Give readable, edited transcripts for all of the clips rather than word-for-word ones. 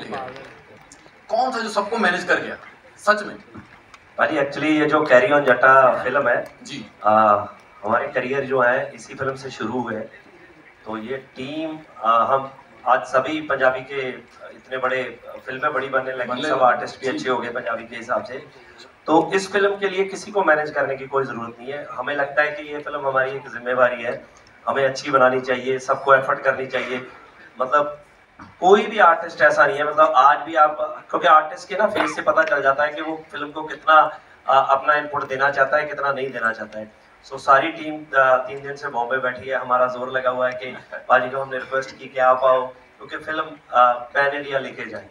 कौन था जो सबको मैनेज कर गया सच में? भाई एक्चुअली ये जो कैरी ऑन जट्टा फिल्म है जी, हमारे करियर जो है इसी फिल्म से शुरू हुए। तो ये टीम हम आज सभी पंजाबी के इतने बड़े फिल्में बड़ी बनने लगी, सब आर्टिस्ट भी अच्छे हो गए पंजाबी के हिसाब से। तो इस फिल्म के लिए किसी को मैनेज करने की कोई जरूरत नहीं है। हमें लगता है कि ये फिल्म हमारी एक जिम्मेवारी है, हमें अच्छी बनानी चाहिए, सबको एफर्ट करनी चाहिए। मतलब कोई भी आर्टिस्ट ऐसा नहीं है, मतलब आज भी आप, क्योंकि आर्टिस्ट के ना फेस से पता चल जाता है कि वो फिल्म को कितना अपना इनपुट देना चाहता है, कितना नहीं देना चाहता है। सो सारी टीम 3 दिन से बॉम्बे बैठी है, हमारा जोर लगा हुआ है कि पाजी को हमने रिक्वेस्ट की कि आप आओ, क्योंकि फिल्म पैन इंडिया लेके जाए।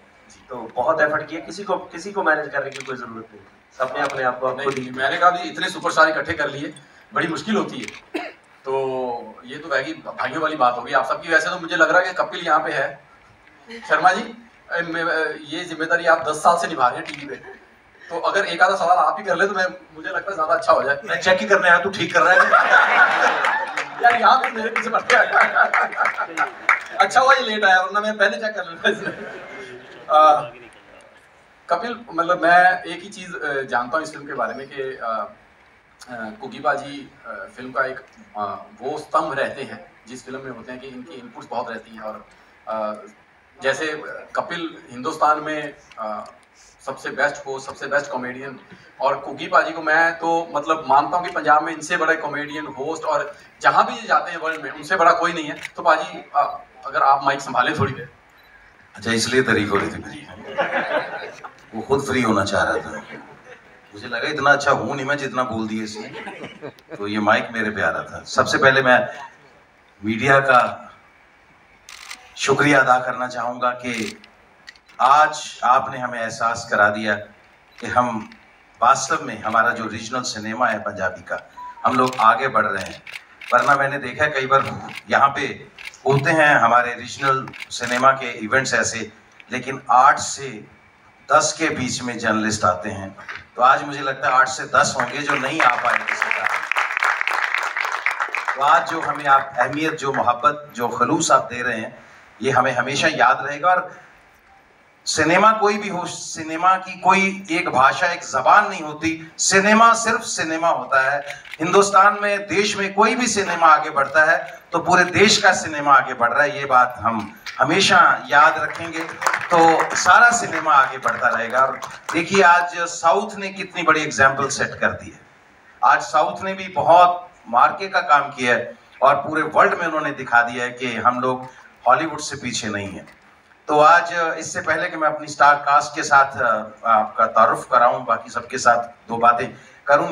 तो बहुत एफर्ट किया, किसी को मैनेज करने की कोई जरूरत नहीं, सबने अपने आप को खुद ही। मैंने कहा इतने सुपरस्टार इकट्ठे कर लिए, बड़ी मुश्किल होती है। तो ये तो वैगी भाइयों वाली बात होगी आप सबकी। वैसे तो मुझे लग रहा है कि कपिल यहाँ पे है। शर्मा जी, ये जिम्मेदारी आप 10 साल से निभा रहे हैं टीवी पे, तो अगर एक आधा सवाल आप ही कर ले तो मुझे लगता है ज्यादा अच्छा हो जाए। मैं चेक ही करने आया, तू ठीक कर रहा है यार यहाँ पे मेरे पीछे पड़ गया। अच्छा हुआ ये लेट आया, वरना मैं पहले चेक कर लेता। कपिल, मतलब मैं एक ही चीज जानता हूँ इस फिल्म के बारे में कि कुकी बाजी फिल्म का एक वो स्तंभ रहते हैं जिस फिल्म में होते हैं कि इनकी इनपुट्स बहुत रहती हैं। और जैसे कपिल हिंदुस्तान में सबसे बेस्ट होस्ट, सबसे बेस्ट कॉमेडियन, और कुकी बाजी को मैं तो मतलब मानता हूँ कि पंजाब में इनसे बड़े कॉमेडियन होस्ट और जहाँ भी ये जाते हैं वर्ल्ड में उनसे बड़ा कोई नहीं है। तो बाजी अगर आप माइक संभालें थोड़ी देर। अच्छा, इसलिए तारीफ हो रही थी मेरी। वो खुद फ्री होना चाह रहा था, मुझे लगा इतना अच्छा हूं नहीं मैं जितना बोल दिया इसने, तो ये माइक मेरे पे आ रहा था। सबसे पहले मैं मीडिया का शुक्रिया अदा करना चाहूंगा कि आज आपने हमें एहसास करा दिया कि हम वास्तव में हमारा जो रीजनल सिनेमा है पंजाबी का, हम लोग आगे बढ़ रहे हैं। वरना मैंने देखा कई बार यहाँ पे होते हैं हमारे रीजनल सिनेमा के इवेंट्स ऐसे, लेकिन 8 से 10 के बीच में जर्नलिस्ट आते हैं। तो आज मुझे लगता है 8 से 10 होंगे जो नहीं आ पाए किसी कारण। तो आज जो हमें आप अहमियत, जो मोहब्बत, जो खलूस आप दे रहे हैं, ये हमें हमेशा याद रहेगा। और सिनेमा कोई भी हो, सिनेमा की कोई एक भाषा, एक जबान नहीं होती। सिनेमा सिर्फ सिनेमा होता है। हिंदुस्तान में, देश में कोई भी सिनेमा आगे बढ़ता है तो पूरे देश का सिनेमा आगे बढ़ रहा है, ये बात हम हमेशा याद रखेंगे। तो सारा सिनेमा आगे बढ़ता रहेगा। और देखिए आज साउथ ने कितनी बड़ी एग्जाम्पल सेट कर दी है। आज साउथ ने भी बहुत मार्के का काम किया है और पूरे वर्ल्ड में उन्होंने दिखा दिया है कि हम लोग हॉलीवुड से पीछे नहीं है। तो आज इससे पहले कि मैं अपनी स्टार कास्ट के साथ आपका तारुफ कराऊं, बाकी सबके साथ 2 बातें करूं,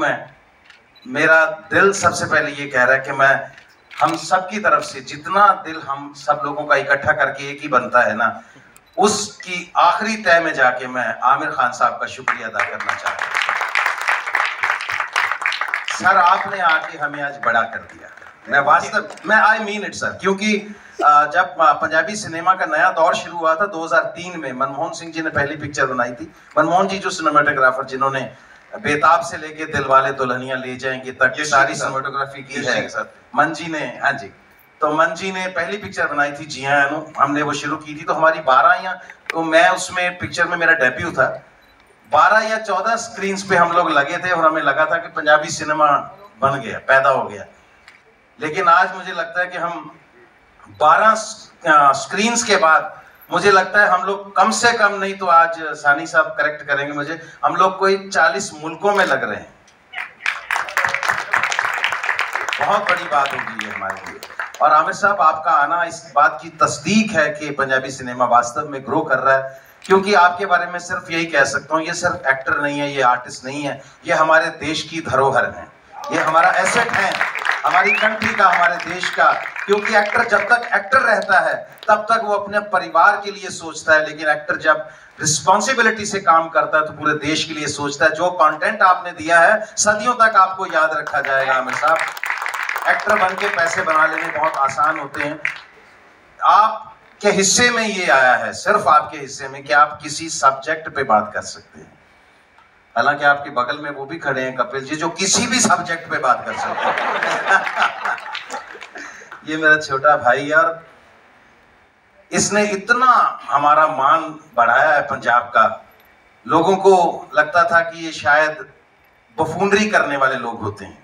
मेरा दिल सबसे पहले ये कह रहा है कि मैं हम सब की तरफ से जितना दिल हम सब लोगों का इकट्ठा करके एक ही बनता है ना, उसकी आखिरी तय में जाके मैं आमिर खान साहब का शुक्रिया अदा करना चाहता हूँ। सर, आपने आके हमें आज बड़ा कर दिया। मैं वास्तव में आई मीन इट सर, क्योंकि जब पंजाबी सिनेमा का नया दौर शुरू हुआ था 2003 में, मनमोहन सिंह जी ने पहली पिक्चर बनाई थी। मनमोहन जी जो सिनेमाटोग्राफर जिन्होंने बेताब से लेके दिलवाले दुल्हनिया ले जाएंगे तक ये सारी सिनेमाटोग्राफी की है, मन जी ने, हाँ जी, तो मन जी ने पहली पिक्चर बनाई थी जी हाँ अनु, हमने वो शुरू की थी। तो हमारी 12 या, तो मैं उसमें पिक्चर में मेरा डेब्यू था, 12 या 14 स्क्रीन पे हम लोग लगे थे और हमें लगा था कि पंजाबी सिनेमा बन गया, पैदा हो गया। लेकिन आज मुझे लगता है कि हम 12 स्क्रीन के बाद मुझे लगता है हम लोग कम से कम नहीं तो आज सानी साहब करेक्ट करेंगे मुझे, हम लोग कोई 40 मुल्कों में लग रहे हैं। बहुत बड़ी बात होगी ये हमारे लिए। और आमिर साहब, आपका आना इस बात की तस्दीक है कि पंजाबी सिनेमा वास्तव में ग्रो कर रहा है। क्योंकि आपके बारे में सिर्फ यही कह सकता हूँ, ये सिर्फ एक्टर नहीं है, ये आर्टिस्ट नहीं है, ये हमारे देश की धरोहर है, ये हमारा एसेट है, हमारी कंट्री का, हमारे देश का। क्योंकि एक्टर जब तक एक्टर रहता है तब तक वो अपने परिवार के लिए सोचता है, लेकिन एक्टर जब रिस्पॉन्सिबिलिटी से काम करता है तो पूरे देश के लिए सोचता है। जो कंटेंट आपने दिया है सदियों तक आपको याद रखा जाएगा आमिर साहब। एक्टर बन के पैसे बना लेने बहुत आसान होते हैं। आपके हिस्से में ये आया है, सिर्फ आपके हिस्से में, कि आप किसी सब्जेक्ट पे बात कर सकते हैं। हालांकि आपके बगल में वो भी खड़े हैं कपिल जी, जो किसी भी सब्जेक्ट पे बात कर सकते हैं। ये मेरा छोटा भाई, और इसने इतना हमारा मान बढ़ाया है पंजाब का। लोगों को लगता था कि ये शायद बफूनरी करने वाले लोग होते हैं,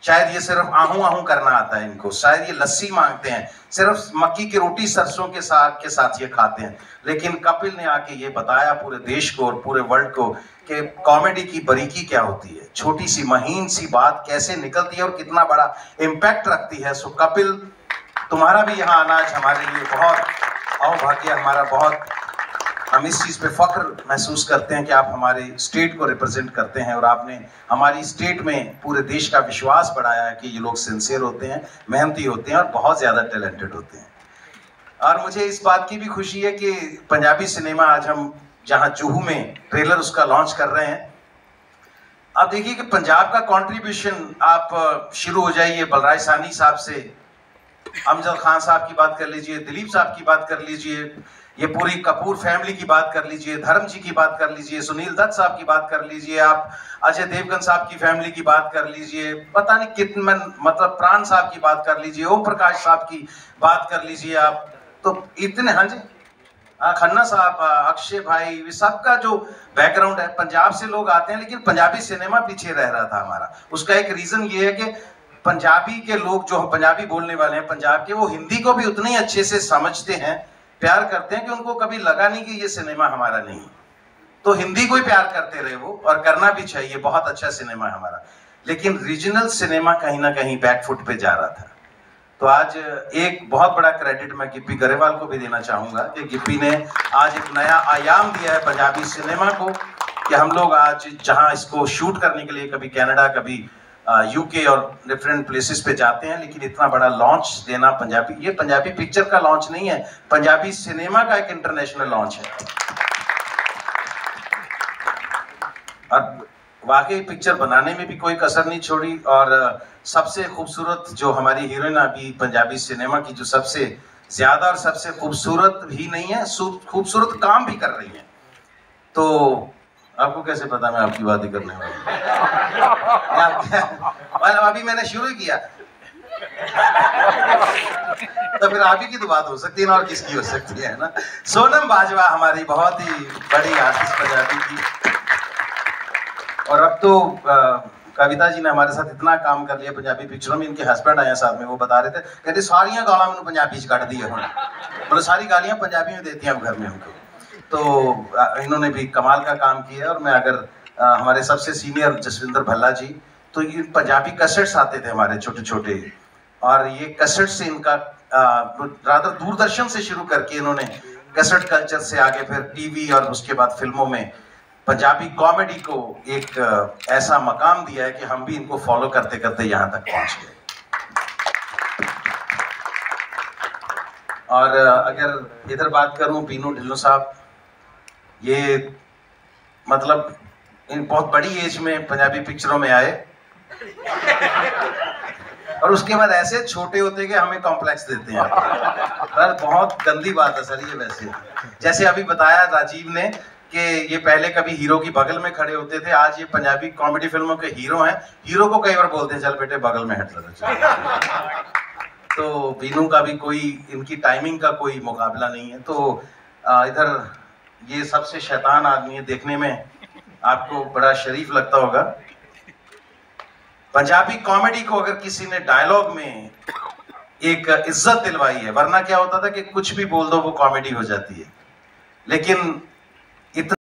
शायद ये सिर्फ आहू आहू करना आता है इनको, शायद ये लस्सी मांगते हैं, सिर्फ मक्की की रोटी सरसों के साग के साथ ये खाते हैं। लेकिन कपिल ने आके ये बताया पूरे देश को और पूरे वर्ल्ड को कि कॉमेडी की बारीकी क्या होती है, छोटी सी महीन सी बात कैसे निकलती है और कितना बड़ा इम्पैक्ट रखती है। सो कपिल, तुम्हारा भी यहाँ आना आज हमारे लिए बहुत अभाग्य, हमारा बहुत, हम इस चीज़ पे फख्र महसूस करते हैं कि आप हमारे स्टेट को रिप्रेजेंट करते हैं और आपने हमारी स्टेट में पूरे देश का विश्वास बढ़ाया है कि ये लोग सिंसियर होते हैं, मेहनती होते हैं और बहुत ज़्यादा टैलेंटेड होते हैं। और मुझे इस बात की भी खुशी है कि पंजाबी सिनेमा आज हम जहाँ जुहू में ट्रेलर उसका लॉन्च कर रहे हैं। आप देखिए कि पंजाब का कॉन्ट्रीब्यूशन, आप शुरू हो जाइए बलराज साहनी साहब से, अमजद खान साहब की बात कर लीजिए, दिलीप साहब की बात कर लीजिए, ये पूरी कपूर फैमिली की बात कर लीजिए, धर्म जी की बात कर लीजिए, सुनील दत्त साहब की बात कर लीजिए, आप अजय देवगन साहब की फैमिली की बात कर लीजिए, पता नहीं कितने, मतलब प्राण साहब की बात कर लीजिए, ओम प्रकाश साहब की बात कर लीजिए आप, तो इतने, हाँ जी, खन्ना साहब, अक्षय भाई, सबका जो बैकग्राउंड है, पंजाब से लोग आते हैं, लेकिन पंजाबी सिनेमा पीछे रह रहा था हमारा। उसका एक रीजन ये है कि पंजाबी के लोग जो पंजाबी बोलने वाले हैं पंजाब के, वो हिंदी को भी उतने ही अच्छे से समझते हैं, प्यार करते हैं, कि उनको कभी लगा नहीं कि ये सिनेमा हमारा नहीं। तो हिंदी को ही प्यार करते रहे वो, और करना भी चाहिए, बहुत अच्छा सिनेमा है हमारा। लेकिन रीजनल सिनेमा कहीं ना कहीं बैकफुट पे जा रहा था। तो आज एक बहुत बड़ा क्रेडिट मैं गिप्पी गरेवाल को भी देना चाहूंगा कि गिप्पी ने आज एक नया आयाम दिया है पंजाबी सिनेमा को, कि हम लोग आज जहां इसको शूट करने के लिए कभी कनाडा, कभी यूके और डिफरेंट प्लेसेस पे जाते हैं, लेकिन इतना बड़ा लॉन्च देना पंजाबी, ये पंजाबी पिक्चर का लॉन्च नहीं है, पंजाबी सिनेमा का एक इंटरनेशनल लॉन्च है। और वाकई पिक्चर बनाने में भी कोई कसर नहीं छोड़ी, और सबसे खूबसूरत जो हमारी हीरोइन अभी पंजाबी सिनेमा की, जो सबसे ज्यादा और सबसे खूबसूरत भी नहीं है, खूबसूरत काम भी कर रही है। तो आपको कैसे पता मैं आपकी बात ही करने वाला? अभी मैंने शुरू किया तो फिर आप ही की तो बात हो सकती है ना, और किसकी हो सकती है ना। सोनम बाजवा हमारी बहुत ही बड़ी आर्टिस्ट पंजाबी की, और अब तो कविता जी ने हमारे साथ इतना काम कर लिया पंजाबी पिक्चरों में। इनके हस्बैंड आए साथ में, वो बता रहे थे, कहते सारियां गालां मैंने पंजाबी च कट दी है, मतलब सारी गालियां पंजाबी में देती हैं अब घर में उनको। तो इन्होंने भी कमाल का काम किया। और मैं अगर हमारे सबसे सीनियर जसविंदर भल्ला जी, तो ये पंजाबी कैसेट्स आते थे हमारे छोटे छोटे, और ये कैसेट से इनका रादर दूरदर्शन से शुरू करके इन्होंने कैसेट कल्चर से आगे फिर टीवी और उसके बाद फिल्मों में पंजाबी कॉमेडी को एक ऐसा मकाम दिया है कि हम भी इनको फॉलो करते करते यहाँ तक पहुँच गए। और अगर इधर बात करूँ, पीनू ढिल्लों साहब, ये मतलब इन बहुत बड़ी एज में पंजाबी पिक्चरों में आए, और उसके बाद ऐसे छोटे होते कि हमें कॉम्प्लेक्स देते हैं। पर बहुत गंदी बात है सर ये। वैसे जैसे अभी बताया राजीव ने कि ये पहले कभी हीरो की बगल में खड़े होते थे, आज ये पंजाबी कॉमेडी फिल्मों के हीरो हैं। हीरो को कई बार बोलते हैं चल बेटे बगल में हट लगा। तो बीनू का भी कोई, इनकी टाइमिंग का कोई मुकाबला नहीं है। तो इधर ये सबसे शैतान आदमी है, देखने में आपको बड़ा शरीफ लगता होगा। पंजाबी कॉमेडी को अगर किसी ने डायलॉग में एक इज्जत दिलवाई है, वरना क्या होता था कि कुछ भी बोल दो वो कॉमेडी हो जाती है, लेकिन